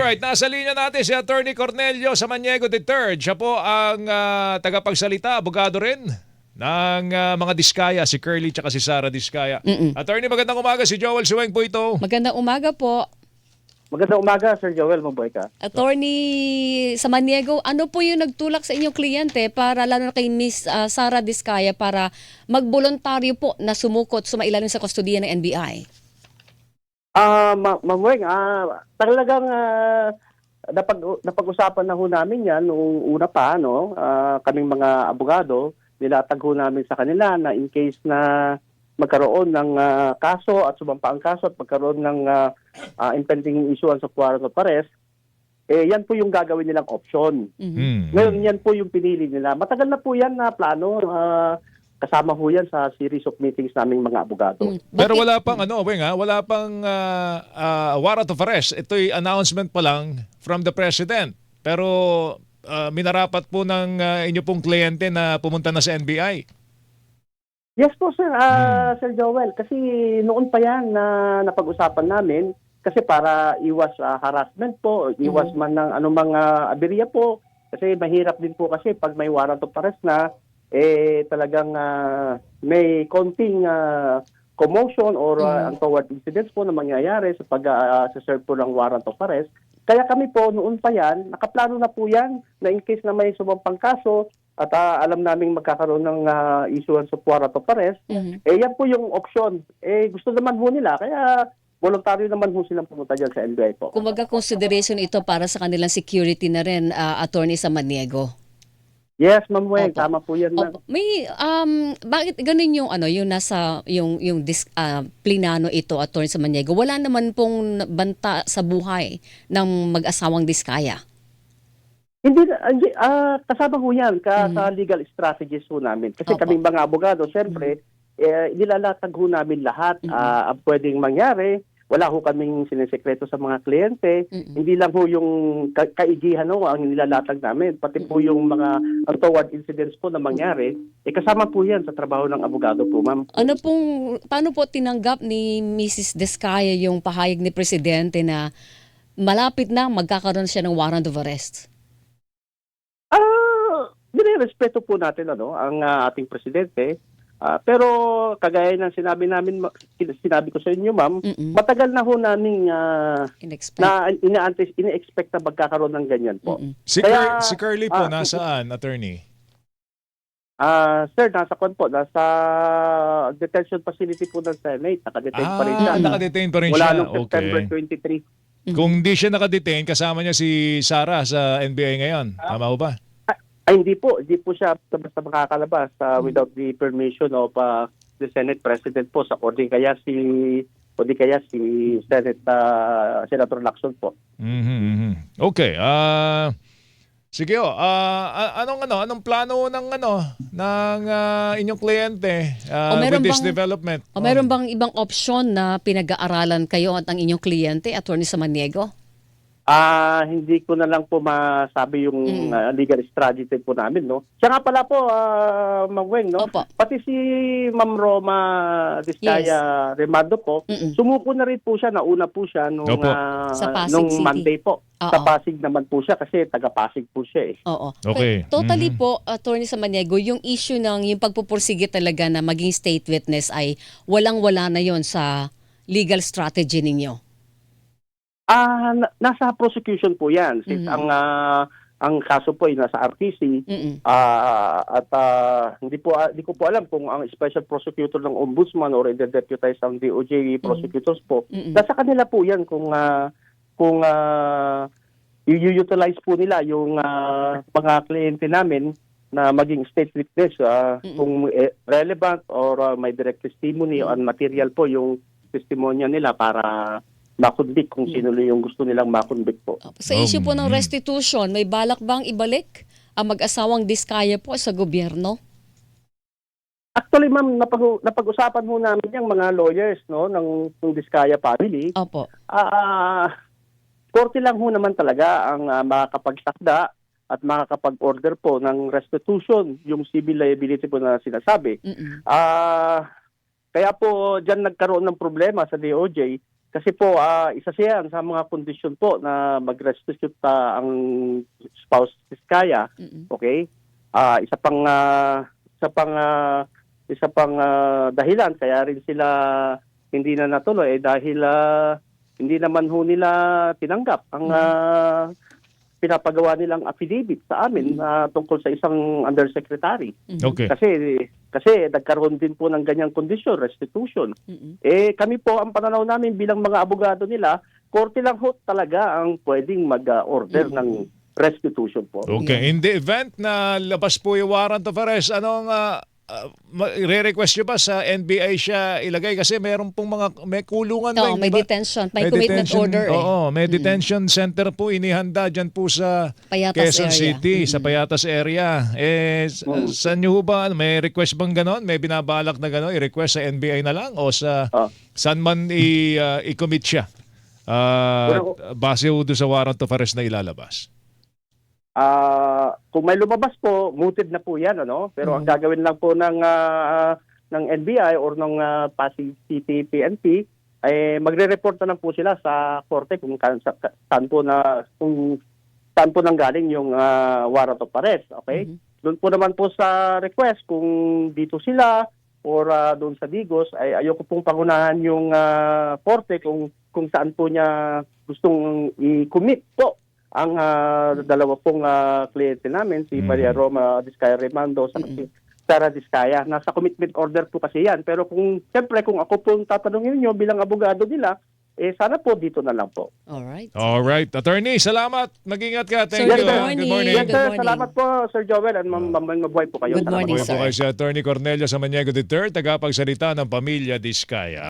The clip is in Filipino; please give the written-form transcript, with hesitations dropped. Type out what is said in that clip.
Alright, nasa linya natin si Attorney Cornelio Samaniego III. Siya po ang tagapagsalita, abogado rin ng mga Diskaya, si Curly at si Sara Diskaya. Attorney, magandang umaga. Si Joel Suweng po ito. Magandang umaga po. Magandang umaga, Sir Joel. Mabuhay ka. Attorney Samaniego, ano po yung nagtulak sa inyong kliyente para lalo na kay Miss Sara Diskaya para magboluntaryo po na sumukot, sumailalim sa kustudiya ng NBI? Ma'am Weng, talagang napag-usapan na ho namin yan noong una pa, no? Kaming mga abogado, nilatag ho namin sa kanila na in case na magkaroon ng kaso at sumampa ang kaso at magkaroon ng impending issuance of warrant of arrest, yan po yung gagawin nilang option. Ngayon, yan po yung pinili nila. Matagal na po yan na plano. Kasama ho yan sa series of meetings naming mga abogado. Pero wala pang Weng, wala pang warrant of arrest. Ito'y announcement pa lang from the President. Pero minarapat po ng inyo pong kliyente na pumunta na sa NBI. Yes po, sir. Sir Joel, kasi noon pa yan na napag-usapan namin kasi para iwas harassment po, iwas man ng anumang aberya po. Kasi mahirap din po kasi pag may warrant of arrest na, talagang may konting commotion or untoward incidents po na mangyayari sa pag-serve po ng warrant of arrest. Kaya kami po noon pa yan, nakaplano na po yan na in case na may sumampang kaso at alam naming magkakaroon ng issuance of warrant of arrest, yan po yung option. Gusto naman po nila, kaya voluntaryo naman po silang pumunta dyan sa NBI po. Kumbaga consideration ito para sa kanilang security na rin, Attorney Samaniego. Yes, Ma'am Weng, tama po yan. May bakit ganun yung yung nasa yung plinano ito, Attorney Samaniego? Wala naman pong banta sa buhay ng mag-asawang Diskaya. Hindi, kasama ho yan sa legal strategies ho namin. Kasi kaming mga abogado, siyempre, nilalatag ho namin lahat ang pwedeng mangyari. Wala ho kaming sinisekreto sa mga kliyente. Hindi lang ho yung kaigihan ho ang nilalatag namin. Pati po yung mga untoward incidents po na mangyari, kasama po yan sa trabaho ng abogado po, ma'am. Paano po tinanggap ni Mrs. Diskaya yung pahayag ni Presidente na malapit na magkakaroon siya ng warrant of arrest? Nire-respeto po natin ang ating presidente. Pero kagaya ng sinabi ko sa inyo, ma'am, matagal na ho namin ina-expect na magkakaroon ng ganyan po. Si Curly po, nasaan, attorney? Sir, nasa detention facility po ng Senate. Nakadetain pa rin siya. Nakadetain pa rin Mula siya. noong September 23. Kung di siya nakadetain, kasama niya si Sara sa NBI ngayon. Tama ho ba? Ay, hindi po siya basta makakalabas without the permission of the Senate President po sa o di kaya si Senate Senator Lacson po. Okay. Sige anong plano ng inyong kliyente with this development? O meron bang ibang opsyon na pinag-aaralan kayo at ang inyong kliyente, Attorney Samaniego? Hindi ko na lang po masabi yung legal strategy po namin, no? Siya nga pala po, Ma'am Weng, no? Opo. Pati si Ma'am Roma Diskaya Remando po, sumuko na rin po siya, nauna po siya nung Monday po. Sa Pasig naman po siya kasi taga-Pasig po siya eh. Oo. Okay. Totally po, Attorney Samaniego, yung issue ng yung pagpupursige talaga na maging state witness ay walang-wala na yon sa legal strategy ninyo. Nasa prosecution po yan. Since ang kaso po ay nasa RTC at hindi ko po alam kung ang special prosecutor ng ombudsman or i-deputize ang DOJ prosecutors po. Nasa kanila po yan kung i-utilize po nila yung mga kliyente namin na maging state witness kung relevant or may direct testimony on material po yung testimonya nila para makonvict kung sino yung gusto nilang makonvict po. Sa issue po ng restitution, may balak bang ibalik ang mag-asawang Diskaya po sa gobyerno? Actually, ma'am, napag-usapan ho namin yung mga lawyers ng Diskaya family. Opo. Korte lang ho naman talaga ang makakapagtakda at makakapag-order po ng restitution, yung civil liability po na sinasabi. Kaya po dyan nagkaroon ng problema sa DOJ Kasi po, isa siya sa mga kondisyon po na mag-restitute ang spouse Diskaya. Okay? Isa pang dahilan kaya rin sila hindi na natuloy dahil hindi naman ho nila tinanggap ang pinapagawa nilang affidavit sa amin tungkol sa isang undersecretary. Okay. Kasi nagkaroon din po ng ganyang kondisyon, restitution. Kami po, ang pananaw namin bilang mga abogado nila, korte lang ho talaga ang pwedeng mag-order ng restitution po. Okay. In the event na labas po yung warrant of arrest, anong re-request nyo ba sa NBI siya ilagay? Kasi meron pong may kulungan Oo, may di ba? detention, may commitment order eh. Oo, may detention center po inihanda dyan po sa Payatas Quezon area. City, sa Payatas area. Saan nyo ba, may request bang ganon? May binabalak na ganon? I-request sa NBI na lang o sa saan man i-commit siya? Base ho doon sa warrant of arrest na ilalabas. Kung may lumabas po, mooted na po 'yan, ano? Pero ang gagawin lang po ng NBI or ng Pasig City PNP ay magre-report na lang po sila sa korte kung saan po nanggaling yung warrant of arrest, okay? Doon po naman po sa request kung dito sila or doon sa Digos ay ayoko pong pangunahan yung korte kung saan po niya gustong i-commit po ang dalawa pong kliyente namin, si Maria Roma Diskaya Remando sa si Sara Diskaya. Nasa commitment order po kasi yan. Pero siyempre kung ako po tatanungin niyo bilang abogado nila, sana po dito na lang po. Alright. Attorney, salamat. Mag-ingat ka. Thank Sir, you. good morning. Yes, Good sir. morning. Salamat po, Sir Joel. And mabuhay po kayo. Good Salamat morning, po. Mabuhay po kayo si Attorney Cornelio Samaniego III, tagapagsalita ng pamilya Diskaya.